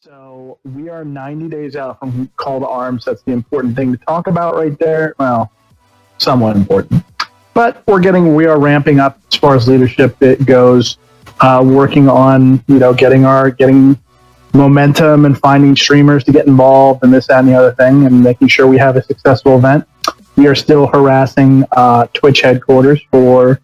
So we are 90 days out from call to arms. That's the important thing to talk about right there. Well, somewhat important, but we are ramping up as far as leadership it goes. Working on getting momentum and finding streamers to get involved and this, that, and the other thing, and making sure we have a successful event. We are still harassing Twitch headquarters for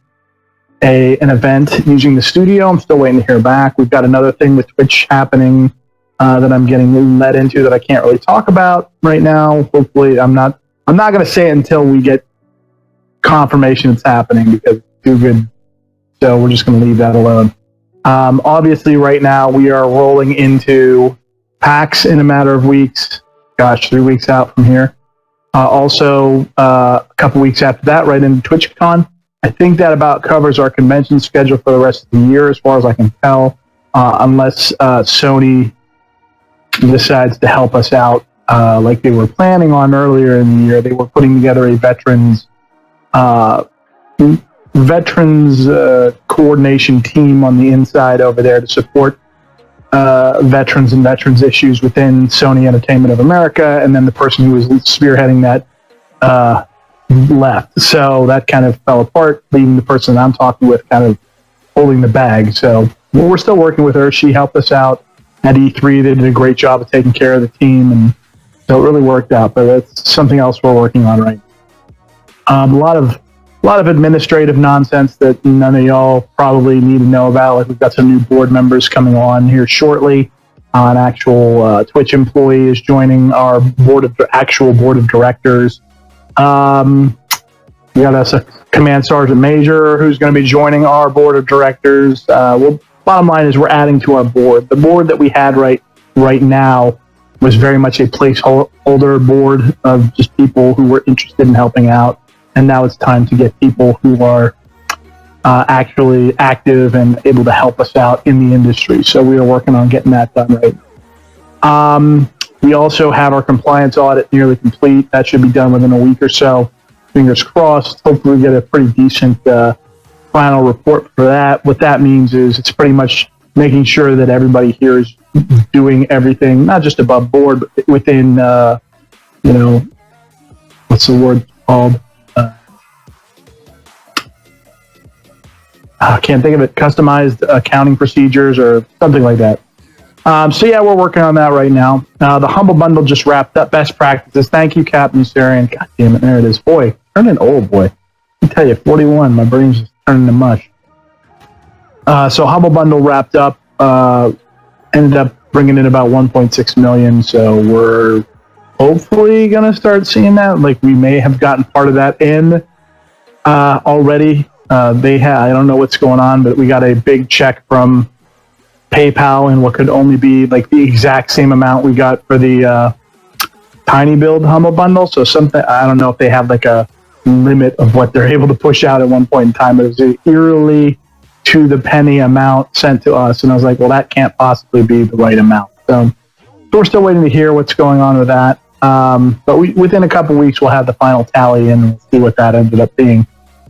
an event using the studio. I'm still waiting to hear back. We've got another thing with Twitch happening that I'm getting led into that I can't really talk about right now. Hopefully, I'm not going to say it until we get confirmation it's happening because it's too good. So we're just going to leave that alone. Obviously, right now we are rolling into PAX in a matter of weeks. Gosh, 3 weeks out from here. Also, a couple weeks after that, right into TwitchCon. I think that about covers our convention schedule for the rest of the year, as far as I can tell, unless Sony decides to help us out like they were planning on earlier in the year. They were putting together a veterans coordination team on the inside over there to support veterans and veterans issues within Sony Entertainment of America, and then the person who was spearheading that left. So that kind of fell apart, leaving the person I'm talking with kind of holding the bag. So we're still working with her. She helped us out at E3. They did a great job of taking care of the team, and so it really worked out. But that's something else we're working on right now. A lot of administrative nonsense that none of y'all probably need to know about. Like, we've got some new board members coming on here shortly. An actual Twitch employee is joining our actual board of directors. We got us a command sergeant major who's going to be joining our board of directors. Bottom line is we're adding to our board. The board that we had right now was very much a placeholder board of just people who were interested in helping out. And now it's time to get people who are actually active and able to help us out in the industry. So we are working on getting that done right. We also have our compliance audit nearly complete. That should be done within a week or so. Fingers crossed. Hopefully we get a pretty decent final report for that. What that means is it's pretty much making sure that everybody here is doing everything, not just above board, but within, what's the word called? I can't think of it. Customized accounting procedures or something like that. So yeah, we're working on that right now. The Humble Bundle just wrapped up. Best practices. Thank you, Captain Sarian. God damn it, there it is. Boy, turning old, boy. I tell you, 41. My brain's just turning to mush. So Humble Bundle wrapped up. Ended up bringing in about 1.6 million. So we're hopefully gonna start seeing that. Like, we may have gotten part of that in already. I don't know what's going on, but we got a big check from PayPal and what could only be like the exact same amount we got for the Tiny Build Humble Bundle. So I don't know if they have like a limit of what they're able to push out at one point in time, but it was eerily to the penny amount sent to us. And I was like, well, that can't possibly be the right amount. So we're still waiting to hear what's going on with that. But within a couple weeks, we'll have the final tally and we'll see what that ended up being.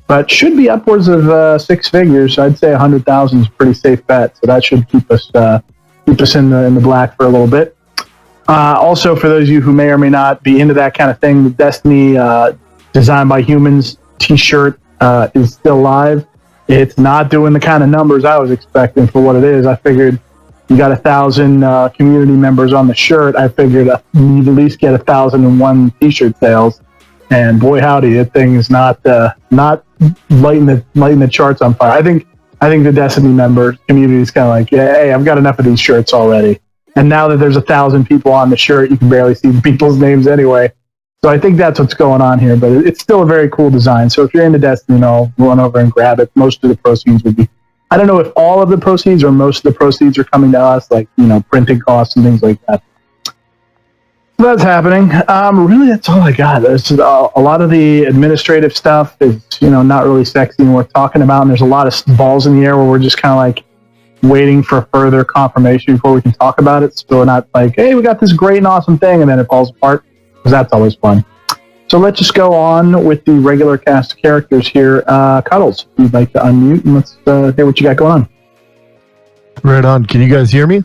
But should be upwards of 6 figures. I'd say 100,000 is a pretty safe bet. So that should keep us in the black for a little bit. Also, for those of you who may or may not be into that kind of thing, the Destiny Designed by Humans t-shirt is still live. It's not doing the kind of numbers I was expecting for what it is. I figured you got 1,000 community members on the shirt. I figured you'd at least get 1,001 t-shirt sales. And boy, howdy, that thing is not lighting the charts on fire. I think the Destiny member community is kind of like, yeah, hey, I've got enough of these shirts already. And now that there's 1,000 people on the shirt, you can barely see people's names anyway. So I think that's what's going on here. But it's still a very cool design. So if you're into Destiny, run over and grab it. Most of the proceeds would be, I don't know if all of the proceeds or most of the proceeds are coming to us, like printing costs and things like that. So that's happening. Really, that's all I got. There's a lot of the administrative stuff is, not really sexy and worth talking about. And there's a lot of balls in the air where we're just kind of like waiting for further confirmation before we can talk about it. So we're not like, hey, we got this great and awesome thing, and then it falls apart, because that's always fun. So let's just go on with the regular cast of characters here. Cuddles, if you'd like to unmute, and let's hear what you got going on. Right on. Can you guys hear me?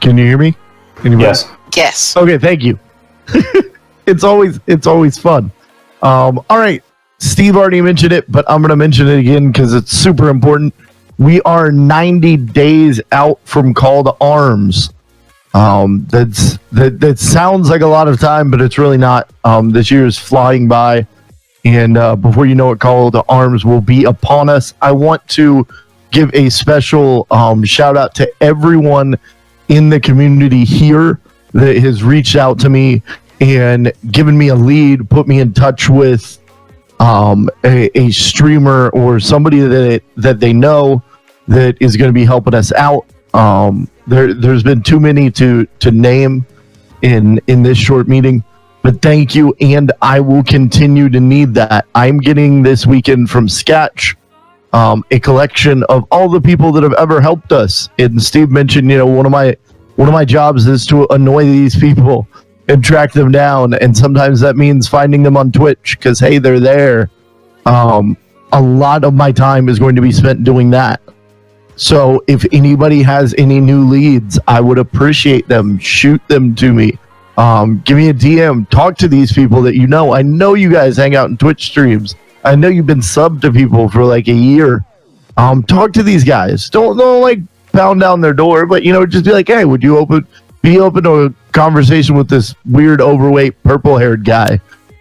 Can you hear me? Anybody? Yes. Yes. Okay, thank you. It's always fun. All right, Steve already mentioned it, but I'm going to mention it again because it's super important. We are 90 days out from Call to Arms. That sounds like a lot of time, but it's really not. This year is flying by, and before you know it, Call to Arms will be upon us. I want to give a special shout out to everyone in the community here that has reached out to me and given me a lead, put me in touch with a streamer or somebody that they know that is going to be helping us out. There's been too many to name in this short meeting, but thank you, and I will continue to need that. I'm getting this weekend from Sketch a collection of all the people that have ever helped us. And Steve mentioned, one of my jobs is to annoy these people and track them down, and sometimes that means finding them on Twitch because hey, they're there. A lot of my time is going to be spent doing that. So if anybody has any new leads, I would appreciate them. Shoot them to me. Give me a DM. Talk to these people that you know. I know you guys hang out in Twitch streams. I know you've been subbed to people for like a year. Talk to these guys. Don't like pound down their door, but just be like, hey, would you be open to a conversation with this weird, overweight, purple-haired guy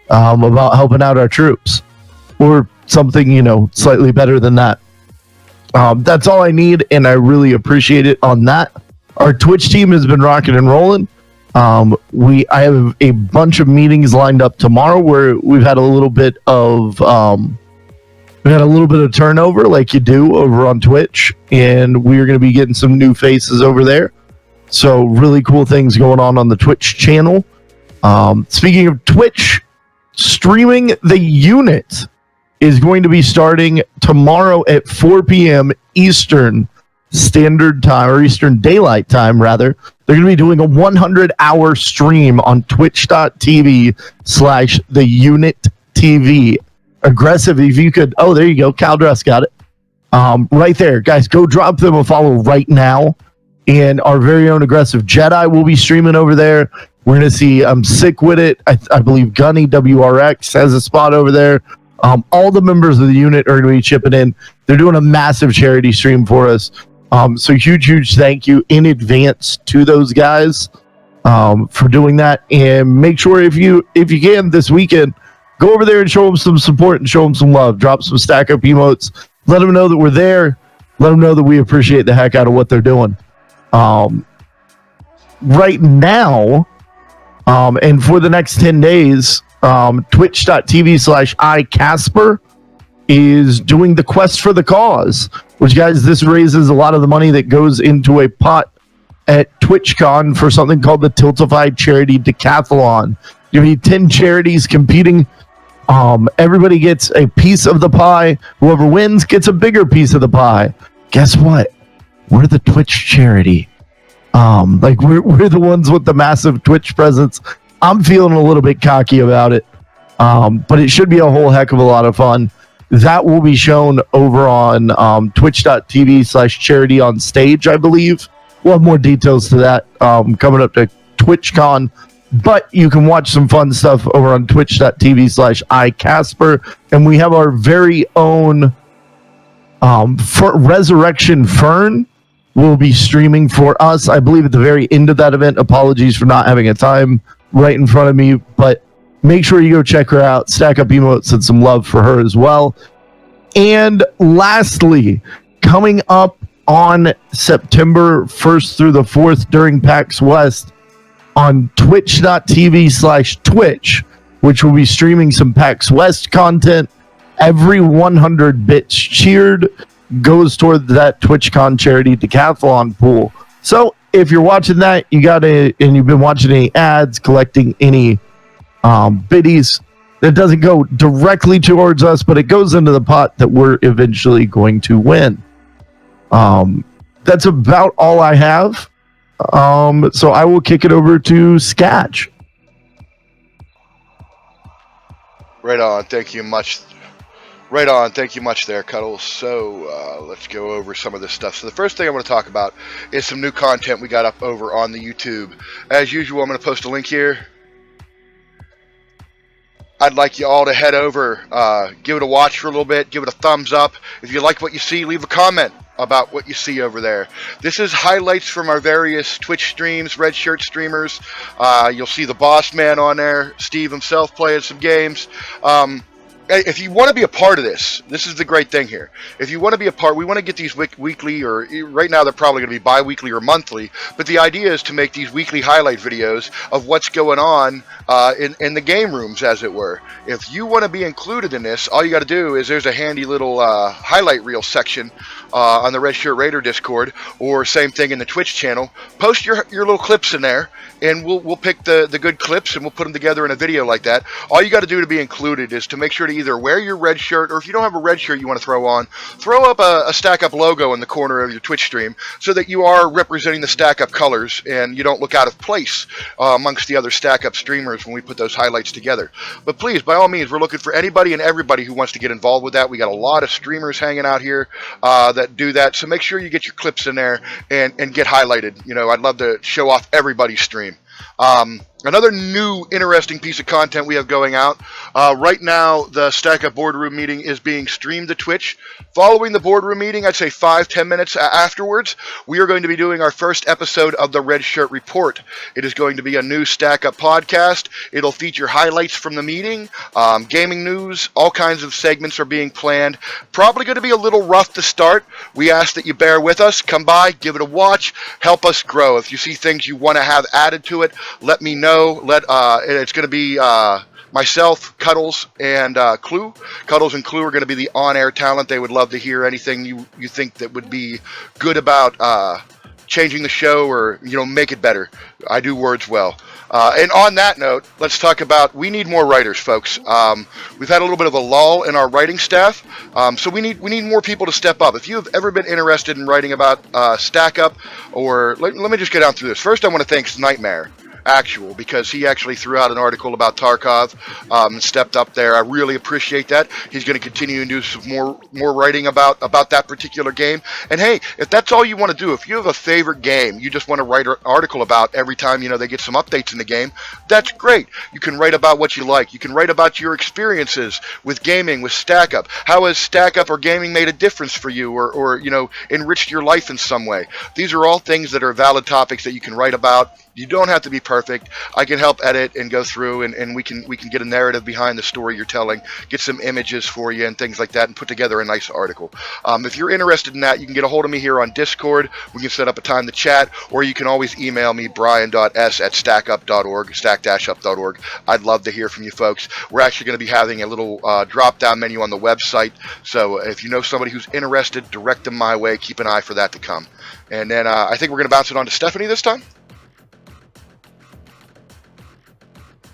about helping out our troops, or something slightly better than that. That's all I need, and I really appreciate it on that. Our Twitch team has been rocking and rolling. I have a bunch of meetings lined up tomorrow where we've had a little bit of turnover, like you do over on Twitch, and we're going to be getting some new faces over there. So really cool things going on the Twitch channel. Speaking of Twitch, streaming the unit is going to be starting tomorrow at 4 p.m. Eastern Standard Time, or Eastern Daylight Time, rather. They're going to be doing a 100-hour stream on twitch.tv/the unit TV. Aggressive, if you could. Oh, there you go. Caldress got it. Right there. Guys, go drop them a follow right now. And our very own Aggressive Jedi will be streaming over there. We're going to see I'm Sick With It. I believe Gunny WRX has a spot over there. All the members of the unit are going to be chipping in. They're doing a massive charity stream for us. So huge thank you in advance to those guys for doing that. And make sure if you can this weekend, go over there and show them some support and show them some love. Drop some stack up emotes. Let them know that we're there. Let them know that we appreciate the heck out of what they're doing. Right now, and for the next 10 days, twitch.tv/iCasper is doing the Quest for the Cause, which, guys, this raises a lot of the money that goes into a pot at TwitchCon for something called the Tiltify Charity Decathlon. You need 10 charities competing. Everybody gets a piece of the pie. Whoever wins gets a bigger piece of the pie. Guess what? We're the Twitch charity. We're the ones with the massive Twitch presence. I'm feeling a little bit cocky about it, but it should be a whole heck of a lot of fun. That will be shown over on twitch.tv/charity on stage, I believe. We'll have more details to that coming up to TwitchCon, but you can watch some fun stuff over on twitch.tv/iCasper, and we have our very own Resurrection Fern will be streaming for us, I believe, at the very end of that event. Apologies for not having a time right in front of me, but make sure you go check her out, stack up emotes, and some love for her as well. And lastly, coming up on September 1st through the 4th during PAX West on twitch.tv/Twitch, which will be streaming some PAX West content. Every 100 bits cheered goes toward that TwitchCon charity decathlon pool. So if you're watching that, and you've been watching any ads, collecting any biddies, that doesn't go directly towards us, but it goes into the pot that we're eventually going to win. That's about all I have. So I will kick it over to Sketch. Right on. Thank you much. Right on. Thank you much there, Cuddles. So let's go over some of this stuff. So the first thing I want to talk about is some new content we got up over on the YouTube. As usual, I'm going to post a link here. I'd like you all to head over, give it a watch for a little bit, give it a thumbs up. If you like what you see, leave a comment about what you see over there. This is highlights from our various Twitch streams, Red Shirt streamers. You'll see the Boss Man on there, Steve himself playing some games. If you want to be a part of this is the great thing here. If you want to be a part, we want to get these weekly, or right now they're probably going to be bi-weekly or monthly, but the idea is to make these weekly highlight videos of what's going on in the game rooms, as it were. If you want to be included in this, all you got to do is there's a handy little highlight reel section on the Red Shirt Raider Discord, or same thing in the Twitch channel. Post your little clips in there, and we'll pick the good clips and we'll put them together in a video like that. All you got to do to be included is to make sure to either wear your red shirt, or if you don't have a red shirt you want to throw on, throw up a Stack Up logo in the corner of your Twitch stream so that you are representing the Stack Up colors and you don't look out of place amongst the other Stack Up streamers when we put those highlights together. But please, by all means, we're looking for anybody and everybody who wants to get involved with that. We got a lot of streamers hanging out here that do that, so make sure you get your clips in there and get highlighted. You know, I'd love to show off everybody's stream. Another new interesting piece of content we have going out. Right now, the Stack Up boardroom meeting is being streamed to Twitch. Following the boardroom meeting, I'd say 5-10 minutes afterwards, we are going to be doing our first episode of the Red Shirt Report. It is going to be a new Stack Up podcast. It'll feature highlights from the meeting, gaming news, all kinds of segments are being planned. Probably going to be a little rough to start. We ask that you bear with us. Come by, give it a watch, help us grow. If you see things you want to have added to it, let me know. It's going to be myself, Cuddles, and Clue. Cuddles and Clue are going to be the on-air talent. They would love to hear anything you think that would be good about changing the show, or make it better. I do words well. And on that note, let's talk about, we need more writers, folks. We've had a little bit of a lull in our writing staff, so we need more people to step up. If you have ever been interested in writing about Stack Up, or let me just get down through this. First, I want to thank Nightmare Actual, because he actually threw out an article about Tarkov and stepped up there. I really appreciate that. He's going to continue to do some more writing about that particular game. And hey, if that's all you want to do, if you have a favorite game you just want to write an article about every time they get some updates in the game, that's great. You can write about what you like. You can write about your experiences with gaming, with Stack Up. How has Stack Up or gaming made a difference for you, or enriched your life in some way? These are all things that are valid topics that you can write about. You don't have to be perfect. I can help edit and go through, and we can get a narrative behind the story you're telling, get some images for you and things like that, and put together a nice article. If you're interested in that, you can get a hold of me here on Discord. We can set up a time to chat, or you can always email me, brian.s@stackup.org, stack-up.org. I'd love to hear from you folks. We're actually going to be having a little drop-down menu on the website, so if you know somebody who's interested, direct them my way. Keep an eye for that to come. And then I think we're going to bounce it on to Stephanie this time.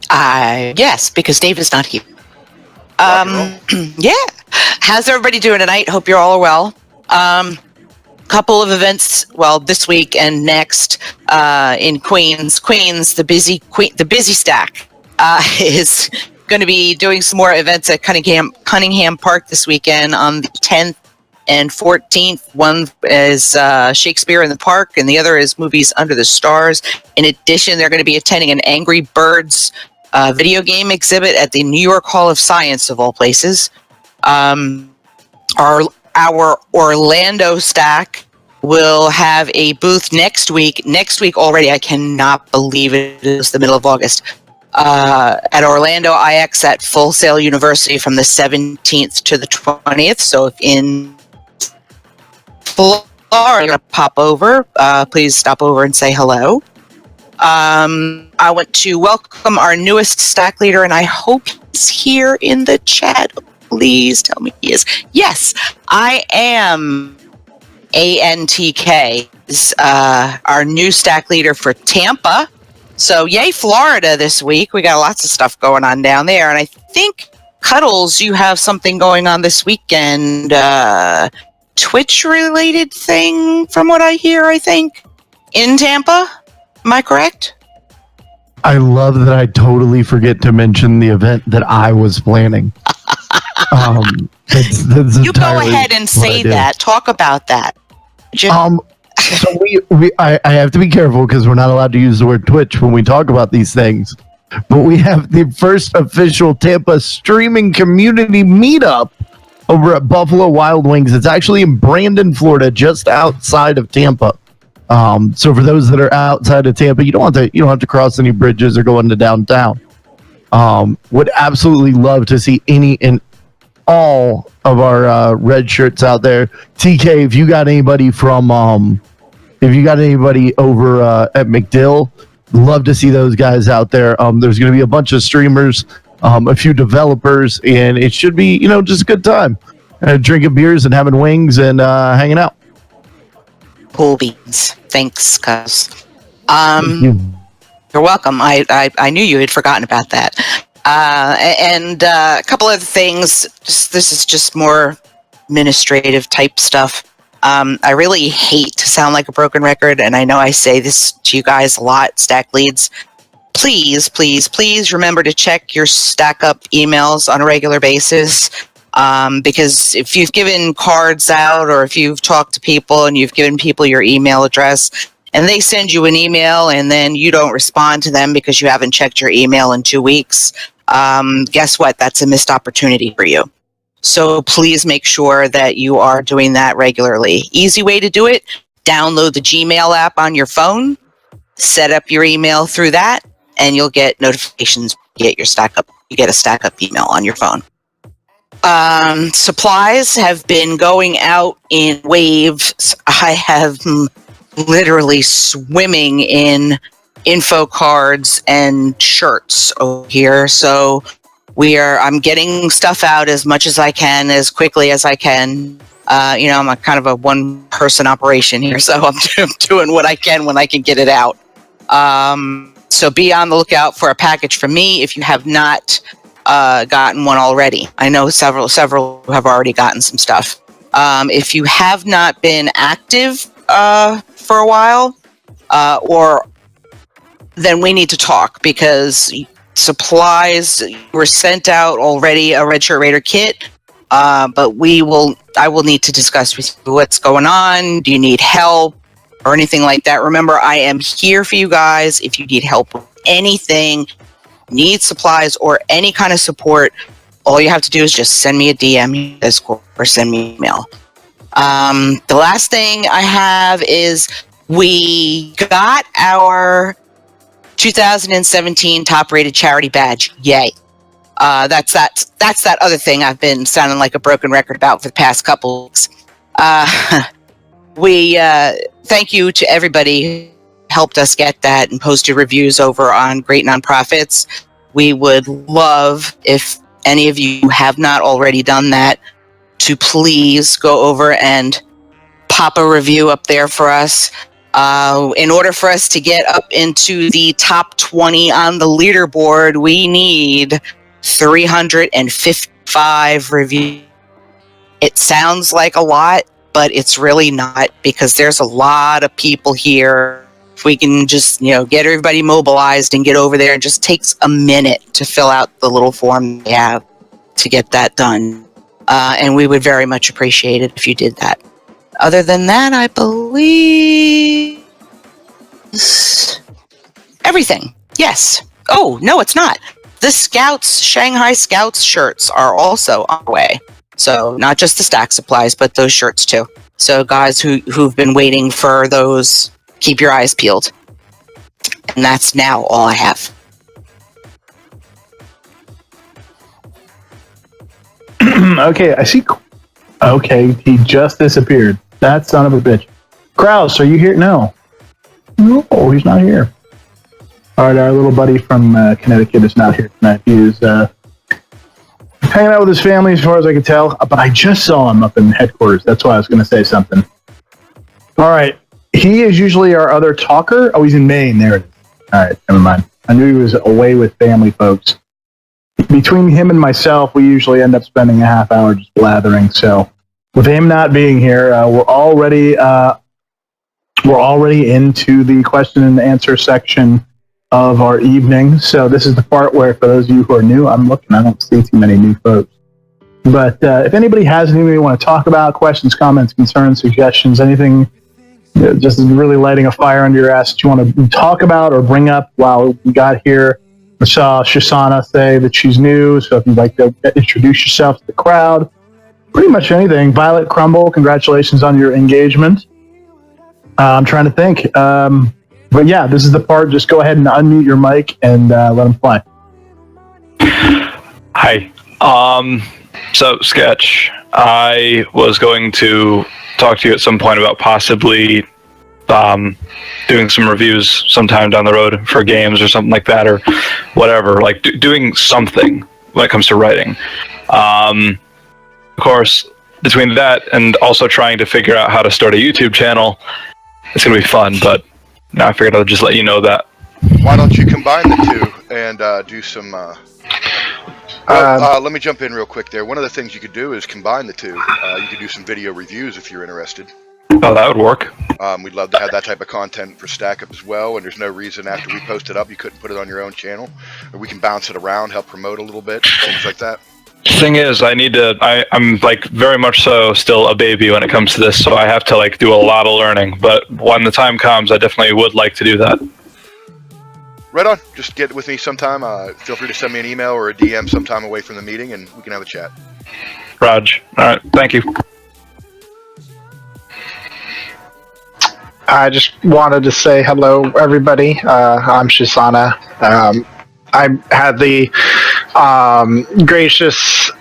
Yes, because Dave is not here. Yeah. How's everybody doing tonight? Hope you're all well. Couple of events, this week and next, in Queens. The busy stack, is going to be doing some more events at Cunningham Park this weekend on the 10th and 14th. One is Shakespeare in the Park, and the other is Movies Under the Stars. In addition, they're going to be attending an Angry Birds video game exhibit at the New York Hall of Science, of all places. Our Orlando stack will have a booth next week. Next week already, I cannot believe it is the middle of August. At Orlando IX at Full Sail University from the 17th to the 20th. So if in Florida you're going to pop over, please stop over and say hello. I want to welcome our newest stack leader, and I hope he's here in the chat. Please tell me he is. Yes, I am. ANTK is our new stack leader for Tampa. So yay, Florida this week. We got lots of stuff going on down there. And I think, Cuddles, you have something going on this weekend. Twitch-related thing, from what I hear, I think, in Tampa. Am I correct? I love that I totally forget to mention the event that I was planning. That's You go entirely ahead and what say I do. that. Talk about that. So I have to be careful because we're not allowed to use the word Twitch when we talk about these things. But we have the first official Tampa streaming community meetup over at Buffalo Wild Wings. It's actually in Brandon, Florida, just outside of Tampa. So for those that are outside of Tampa, you don't have to cross any bridges or go into downtown. Would absolutely love to see any and all of our red shirts out there. TK, if you got anybody from if you got anybody over at McDill, love to see those guys out there. There's going to be a bunch of streamers, a few developers, and it should be, just a good time. Drinking beers and having wings and hanging out. Cool beans. Thanks, cuz. Thank you. You're welcome. I knew you had forgotten about that. And a couple other things. This is just more administrative type stuff. I really hate to sound like a broken record, and I know I say this to you guys a lot, Stack Leads. Please, please, please remember to check your Stack Up emails on a regular basis. Because if you've given cards out or if you've talked to people and you've given people your email address and they send you an email and then you don't respond to them because you haven't checked your email in 2 weeks, guess what? That's a missed opportunity for you. So please make sure that you are doing that regularly. Easy way to do it, download the Gmail app on your phone, set up your email through that, and you'll get notifications. You get a Stack Up email on your phone. Supplies have been going out in waves. I have literally swimming in info cards and shirts over here. So I'm getting stuff out as much as I can, as quickly as I can. I'm a kind of a one-person operation here, so I'm doing what I can when I can get it out. So be on the lookout for a package from me if you have not gotten one already. I know several have already gotten some stuff. If you have not been active for a while, then we need to talk, because supplies were sent out already, a Red Shirt Raider kit, but I will need to discuss with you what's going on. Do you need help or anything like that? Remember, I am here for you guys. If you need help with anything, need supplies or any kind of support, all you have to do is just send me a DM, Discord, or send me an email. The last thing I have is we got our 2017 top rated charity badge. Yay. That's that other thing I've been sounding like a broken record about for the past couple weeks. We thank you to everybody who helped us get that and posted reviews over on Great Nonprofits. We would love, if any of you have not already done that, to please go over and pop a review up there for us. In order for us to get up into the top 20 on the leaderboard, we need 355 reviews. It sounds like a lot, but it's really not, because there's a lot of people here. If we can just, get everybody mobilized and get over there, it just takes a minute to fill out the little form they have to get that done. And we would very much appreciate it if you did that. Other than that, I believe everything. Yes. Oh, no, it's not. The Shanghai Scouts shirts are also on the way. So not just the Stack supplies, but those shirts too. So guys who've been waiting for those, keep your eyes peeled. And that's now all I have. Okay, I see. Okay, he just disappeared. That son of a bitch. Kraus, are you here? No, he's not here. All right, our little buddy from Connecticut is not here tonight. He is hanging out with his family, as far as I can tell. But I just saw him up in headquarters. That's why I was going to say something. All right, he is usually our other talker. Oh, he's in Maine. There it is. All right, never mind. I knew he was away with family folks. Between him and myself, we usually end up spending a half hour just blathering. So with him not being here, we're already into the question and answer section of our evening. So this is the part where, for those of you who are new, I'm looking, I don't see too many new folks. But if anybody has anything they want to talk about, questions, comments, concerns, suggestions, anything just really lighting a fire under your ass that you want to talk about or bring up while we got here. I saw Shoshana say that she's new, so if you'd like to introduce yourself to the crowd, pretty much anything. Violet Crumble, congratulations on your engagement. I'm trying to think. But yeah, this is the part. Just go ahead and unmute your mic and let them fly. Hi. So, Sketch, I was going to talk to you at some point about possibly doing some reviews sometime down the road for games or something like that, or whatever, like doing something when it comes to writing. Of course, between that and also trying to figure out how to start a YouTube channel, it's going to be fun, but now I figured I'd just let you know that. Why don't you combine the two and do some... let me jump in real quick there. One of the things you could do is combine the two. You could do some video reviews if you're interested. Oh, that would work. We'd love to have that type of content for Stack Up as well, and there's no reason after we post it up you couldn't put it on your own channel. Or we can bounce it around, help promote a little bit, things like that. Thing is, I'm like very much so still a baby when it comes to this, so I have to like do a lot of learning, but when the time comes, I definitely would like to do that. Right on. Just get with me sometime. Feel free to send me an email or a DM sometime away from the meeting, and we can have a chat. Raj. All right. Thank you. I just wanted to say hello, everybody. I'm Shoshana. I had the gracious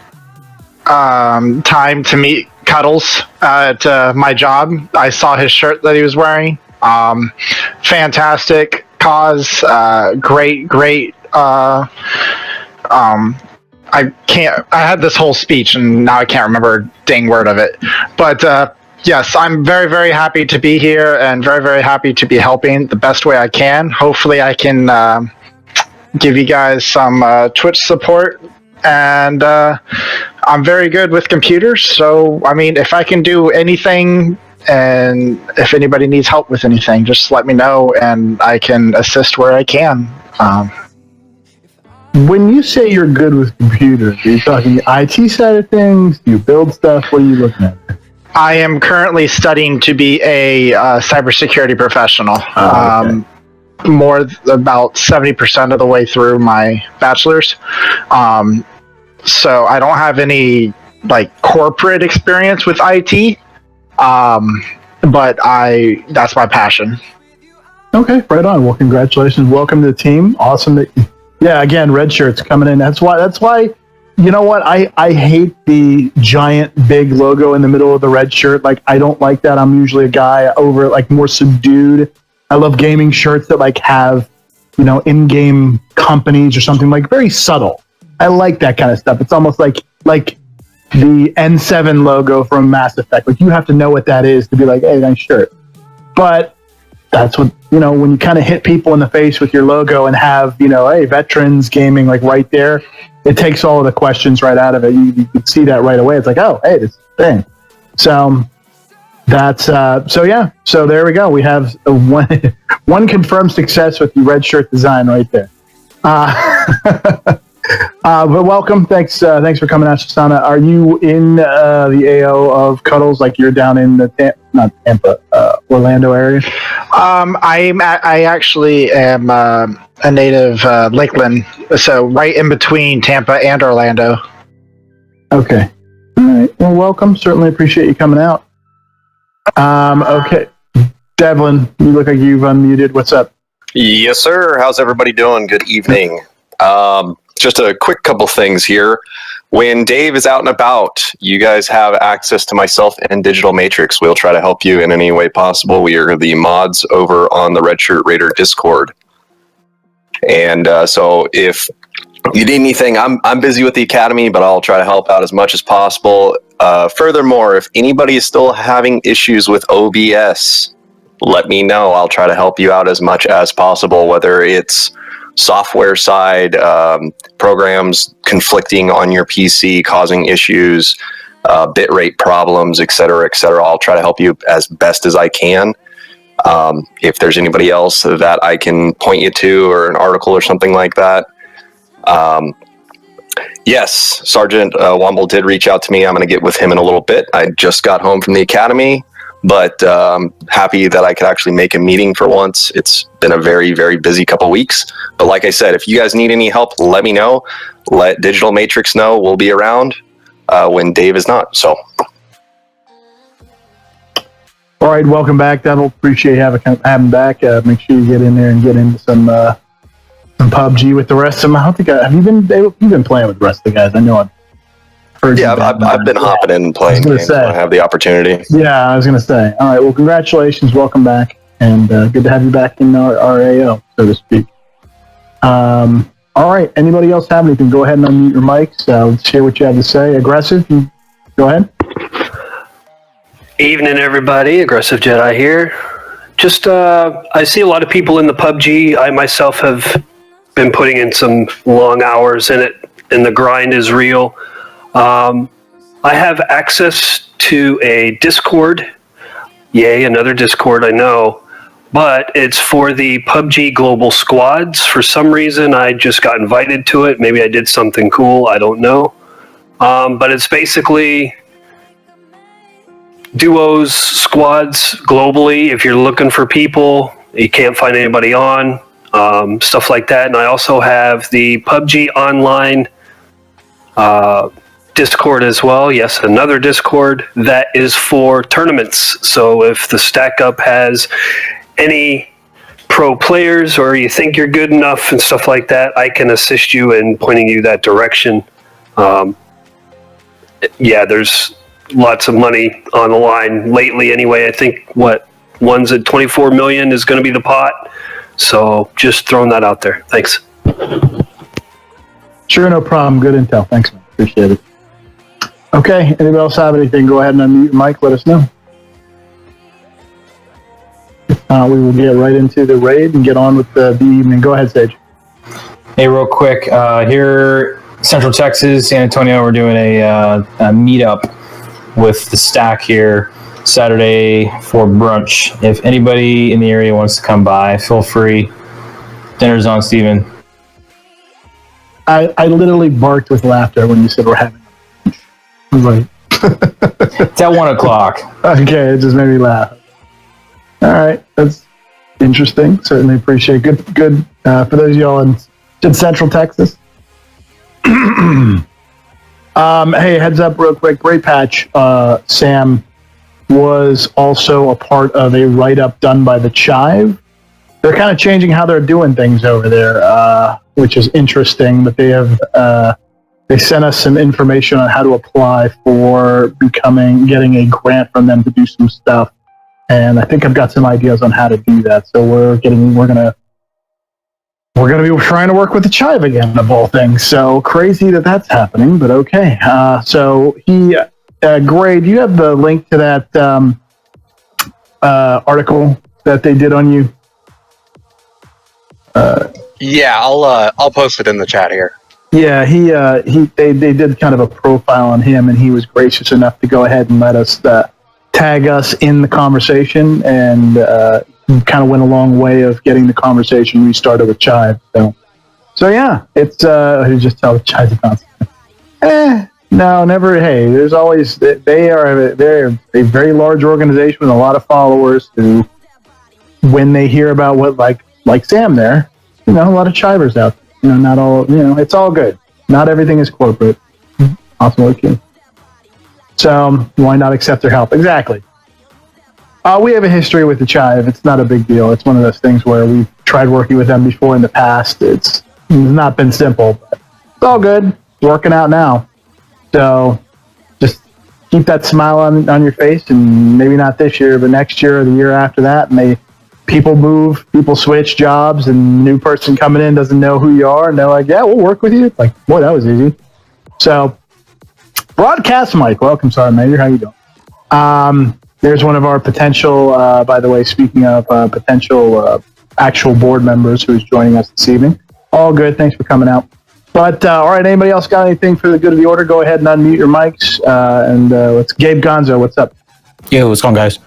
time to meet Cuddles at my job. I saw his shirt that he was wearing. Fantastic cause. Great. I had this whole speech and now I can't remember a dang word of it. But yes, I'm very, very happy to be here and very, very happy to be helping the best way I can. Hopefully I can give you guys some Twitch support. And I'm very good with computers. So, I mean, if I can do anything and if anybody needs help with anything, just let me know and I can assist where I can. When you say you're good with computers, are you talking the IT side of things? Do you build stuff? What are you looking at? I am currently studying to be a cybersecurity professional. Okay. About 70% of the way through my bachelor's. So I don't have any like corporate experience with IT. But that's my passion. Okay, right on. Well, congratulations. Welcome to the team. Awesome that, yeah, again, red shirts coming in. That's why, you know what? I hate the giant big logo in the middle of the red shirt. Like, I don't like that. I'm usually a guy over like more subdued. I love gaming shirts that like have, you know, in-game companies or something like very subtle. I like that kind of stuff. It's almost like the N7 logo from Mass Effect. Like, you have to know what that is to be like, hey, nice shirt. But that's what, you know, when you kind of hit people in the face with your logo and have, you know, hey, Veterans Gaming, like right there, it takes all of the questions right out of it. You can see that right away. It's like, oh, hey, this thing. So that's, so yeah. So there we go. We have one confirmed success with the red shirt design right there. But welcome. Thanks for coming out, Shoshana. Are you in the AO of Cuddles? Like, you're down in the not Tampa, Orlando area? I actually am a native Lakeland, so right in between Tampa and Orlando. Okay. All right. Well, welcome. Certainly appreciate you coming out. Okay. Devlin, you look like you've unmuted. What's up? Yes, sir. How's everybody doing? Good evening. Just a quick couple things here. When Dave is out and about, you guys have access to myself and Digital Matrix. We'll try to help you in any way possible. We are the mods over on the Red Shirt Raider Discord. And so if you need anything, I'm busy with the Academy, but I'll try to help out as much as possible. Furthermore, if anybody is still having issues with OBS, let me know. I'll try to help you out as much as possible, whether it's software side, programs conflicting on your PC, causing issues, bitrate problems, etc., etc. I'll try to help you as best as I can. If there's anybody else that I can point you to, or an article or something like that. Yes, Sergeant Womble did reach out to me. I'm going to get with him in a little bit. I just got home from the academy, but happy that I could actually make a meeting for once. It's been a very, very busy couple weeks. But like I said, if you guys need any help, let me know. Let Digital Matrix know. We'll be around when Dave is not. So. All right, welcome back, Devil. Appreciate having back. Make sure you get in there and get into some PUBG with the rest of them. I don't think have you been playing with the rest of the guys? I know I've heard. Yeah, I've been hopping in and playing games when I have the opportunity. Yeah, I was going to say. All right, well, congratulations, welcome back, and good to have you back in our AO, so to speak. All right, anybody else have anything? Go ahead and unmute your mics. Let's hear what you have to say. Aggressive, go ahead. Evening, everybody. Aggressive Jedi here. Just, I see a lot of people in the PUBG. I myself have been putting in some long hours in it, and the grind is real. I have access to a Discord. Yay, another Discord, I know. But it's for the PUBG Global Squads. For some reason, I just got invited to it. Maybe I did something cool. I don't know. But it's basically duos, squads globally. If you're looking for people, you can't find anybody on, stuff like that. And I also have the PUBG Online Discord as well. Yes, another Discord that is for tournaments. So if the Stack Up has any pro players or you think you're good enough and stuff like that, I can assist you in pointing you that direction. Yeah, there's lots of money on the line lately anyway. I think one's at 24 million is going to be the pot. So just throwing that out there. Thanks. Sure, no problem. Good intel. Thanks, man. Appreciate it. Okay, anybody else have anything? Go ahead and unmute your mic. Let us know. We will get right into the raid and get on with the evening. Go ahead, Sage. Hey, real quick. Here, Central Texas, San Antonio, we're doing a meetup with the Stack here Saturday for brunch. If anybody in the area wants to come by, feel free. Dinner's on, Steven. I literally barked with laughter when you said we're having lunch. I was like, it's at 1 o'clock. Okay, it just made me laugh. All right, that's interesting. Certainly appreciate it. Good. For those of y'all in Central Texas. Hey, heads up real quick. Great patch. Sam was also a part of a write-up done by the Chive. They're kind of changing how they're doing things over there, which is interesting. But they sent us some information on how to apply for getting a grant from them to do some stuff. And I think I've got some ideas on how to do that. So we're gonna be trying to work with the Chive again, of all things. So crazy that's happening, but okay. So Gray, do you have the link to that article that they did on you? Yeah, I'll post it in the chat here. Yeah, they did kind of a profile on him, and he was gracious enough to go ahead and let us tag us in the conversation, and kind of went a long way of getting the conversation restarted with Chive. So yeah, it's just tell Chive's a constant. No, never. Hey, there's always they're a very large organization with a lot of followers who, when they hear about what like Sam there, a lot of Chivers out there. Not all. It's all good. Not everything is corporate. Also okay. So why not accept their help? Exactly. We have a history with the Chive. It's not a big deal. It's one of those things where we've tried working with them before in the past. It's not been simple, but it's all good. It's working out now. So just keep that smile on your face, and maybe not this year, but next year or the year after that. And people move, people switch jobs, and a new person coming in doesn't know who you are, and they're like, yeah, we'll work with you. Like, boy, that was easy. So Broadcast Mike, welcome, Sergeant Major. How you doing? There's one of our potential, by the way, speaking of potential actual board members who's joining us this evening. All good. Thanks for coming out. But, all right, anybody else got anything for the good of the order? Go ahead and unmute your mics. And let's Gabe Gonzo, what's up? Yo, what's going on, guys?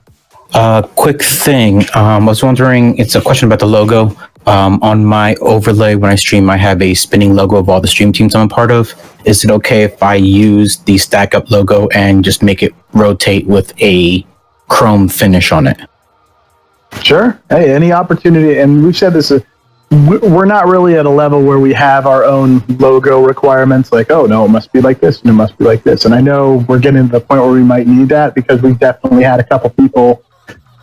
Quick thing. I was wondering, it's a question about the logo. on my overlay when I stream, I have a spinning logo of all the stream teams I'm a part of. Is it okay if I use the Stack Up logo and just make it rotate with a chrome finish on it? Sure. Hey, any opportunity, and we've said this, we're not really at a level where we have our own logo requirements, like, oh, no, it must be like this, and it must be like this. And I know we're getting to the point where we might need that, because we've definitely had a couple people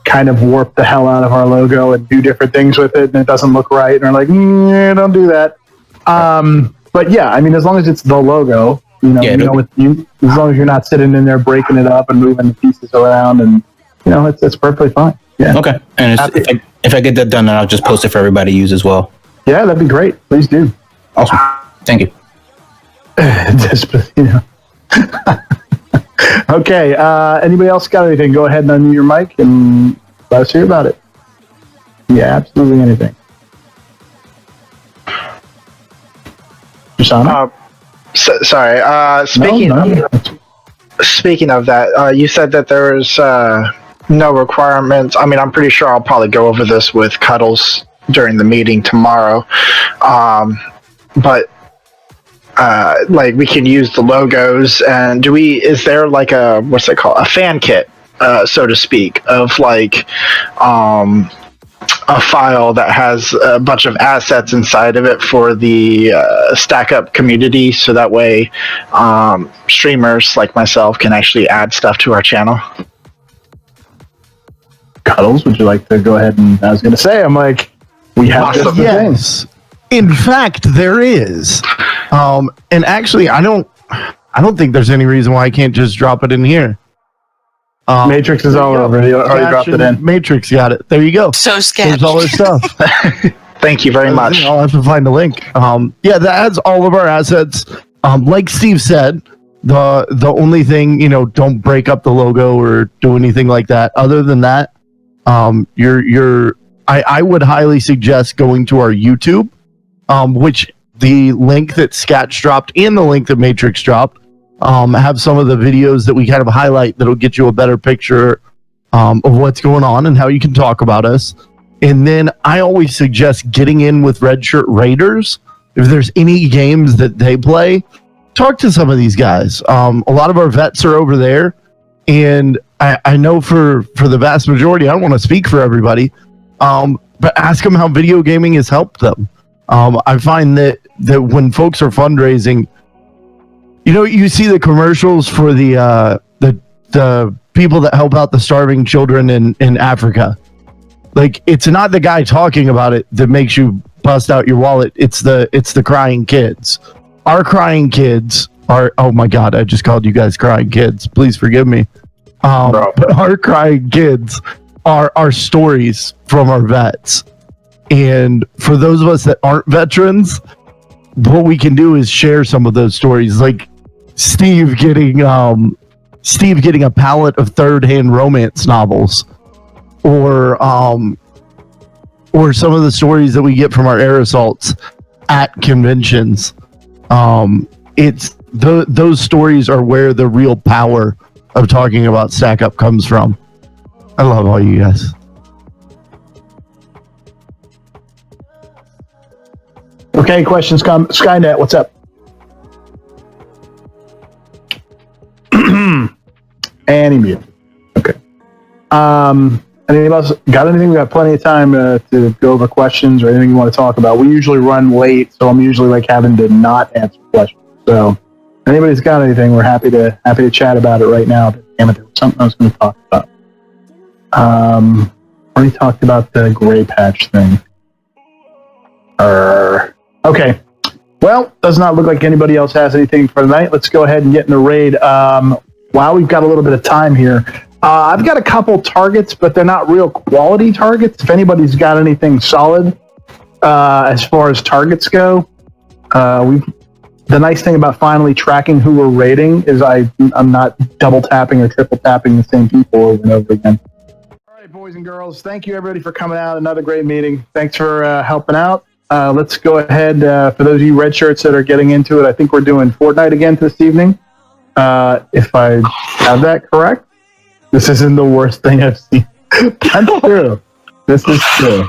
kind of warp the hell out of our logo and do different things with it, and it doesn't look right, and they're like, don't do that. But yeah, I mean, as long as it's the logo, as long as you're not sitting in there breaking it up and moving the pieces around, and it's perfectly fine. Yeah. Okay. And if I get that done, then I'll just post it for everybody to use as well. Yeah, that'd be great. Please do. Awesome. Thank you. Okay. Anybody else got anything? Go ahead and unmute your mic and let us hear about it. Yeah, absolutely anything. Sorry. Speaking of that, you said that there's no requirements. I mean, I'm pretty sure I'll probably go over this with Cuddles during the meeting tomorrow. But like, we can use the logos, and is there like what's it called? A fan kit, so to speak, of like a file that has a bunch of assets inside of it for the Stack Up community, so that way streamers like myself can actually add stuff to our channel. Cuddles, would you like to go ahead? And I was going to say, I'm like, we have Awesome. just the Yes. thing. In fact, there is. And actually, I don't think there's any reason why I can't just drop it in here. Matrix is all over. You already dropped it in. Matrix got it. There you go. So sketch. There's all our stuff. Thank you very much. I'll have to find the link. Yeah, that has all of our assets. Like Steve said, the only thing, don't break up the logo or do anything like that. Other than that, I would highly suggest going to our YouTube, which the link that Scatch dropped and the link that Matrix dropped have some of the videos that we kind of highlight that'll get you a better picture of what's going on and how you can talk about us. And then I always suggest getting in with Redshirt Raiders. If there's any games that they play, talk to some of these guys. A lot of our vets are over there, and I know for the vast majority, I don't want to speak for everybody, but ask them how video gaming has helped them. I find that when folks are fundraising, you see the commercials for the people that help out the starving children in Africa. Like, it's not the guy talking about it that makes you bust out your wallet. It's the crying kids. Our crying kids are, oh my God, I just called you guys crying kids. Please forgive me. But our crying kids are stories from our vets. And for those of us that aren't veterans, what we can do is share some of those stories. Like Steve getting a pallet of third-hand romance novels, or some of the stories that we get from our air assaults at conventions. It's those stories are where the real power of talking about Stack Up comes from. I love all you guys. Okay, questions come. Skynet, what's up? And he muted. Okay. Anything else? Got anything? We got plenty of time to go over questions or anything you want to talk about. We usually run late, so I'm usually like having to not answer questions. So, anybody's got anything, we're happy to chat about it right now. Damn it, there was something I was going to talk about. Already talked about the gray patch thing. Okay. Well, does not look like anybody else has anything for tonight. Let's go ahead and get in the raid. Wow, we've got a little bit of time here. I've got a couple targets, but they're not real quality targets. If anybody's got anything solid as far as targets go, the nice thing about finally tracking who we're raiding is I'm not double tapping or triple tapping the same people over and over again. All right, boys and girls, thank you everybody for coming out. Another great meeting. Thanks for helping out. Let's go ahead. For those of you red shirts that are getting into it, I think we're doing Fortnite again this evening. If I have that correct. This isn't the worst thing I've seen. That's true. This is true.